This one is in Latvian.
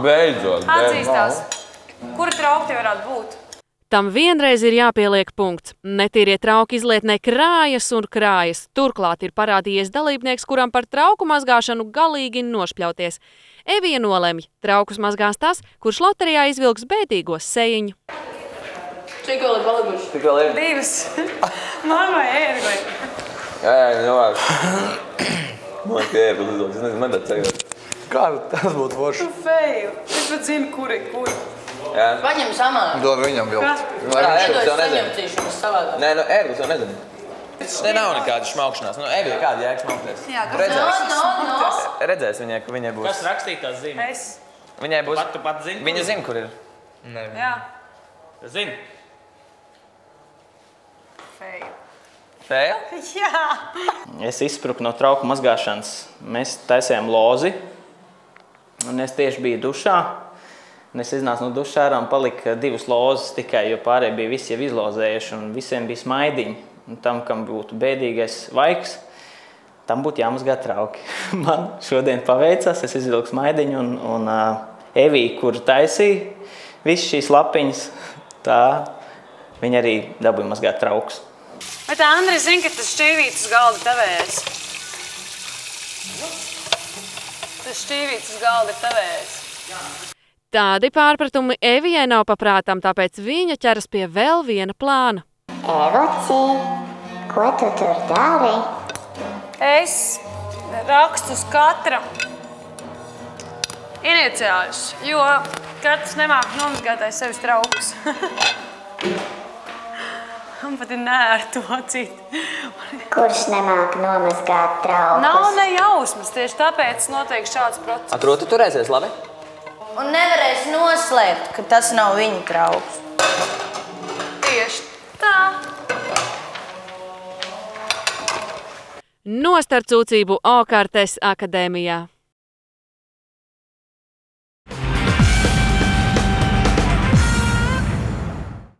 Beidzot. Atzīstās. Kura trauki te varētu būt? Tam vienreiz ir jāpieliek punkts. Netīrie trauki izlietnē krājas un krājas. Turklāt ir parādījies dalībnieks, kuram par trauku mazgāšanu galīgi nošpļauties. Evija nolemj, traukus mazgās tas, kurš loterijā izvilks bēdīgos sejiņu. Cik vēl ir palikuši? Tik vēl ir? 2. Man vai ērgli? Jā, nevajag. Man liekas, ka ērgli izvilks. Es nezinu, man tāds ceļot. Kā tas būtu forši? Tu feju. Es pat zinu, kuri. Jā. Paņem samā. Dod viņam vilkt. Ērglis jau nezinu. Saņemtīšanas savādāk. Nē, ērglis jau nezinu. Te nav nekāda šmaukšanās. Evija, kāda jēga šmaukties? Jā, kas Redzēs viņai, ka viņai būs. Kas rakstīja tās zīmes? Es. Viņai būs. Tu pat zini? Viņa zina, kur ir. Jā. Zini? Feju. Feja? Jā. Es izspruku no trauku mazgāšanas. Mēs taisījām lozi. Un es tieši biju dušā. Un es iznācu no dušā ārā un palika 2 lozes tikai, jo pārējie bija visi jau izlozējuši un visiem bija smaidiņi. Un tam, kam būtu bēdīgais vaiks, tam būtu jāmazgā trauki. Man šodien paveicās, es izvilku smaidiņu un Evija, kur taisīja visas šīs lapiņas, tā viņa arī dabūja mazgāt traukus. Bet Andri zina, ka tas šķīvītis uz galda tavējais. Tas šķīvītis uz galda ir tavējais. Tādi pārpratumi Evijai nav paprātam, tāpēc viņa ķeras pie vēl viena plāna. Evoci, ko tu tur dari? Es rakstu uz katra iniciāļus, jo katrs nemāk nomazgātais sevis traukus. Man pat ir nērti acīt. Kurš nemāk nomazgāt traukus? Nav ne jausmas, tieši tāpēc notiek šāds process. Atroti turēsies, labi? Un nevarēs noslēpt, ka tas nav viņa trauks. Tieši tā. Nost ar cūcību Okartes akadēmijā.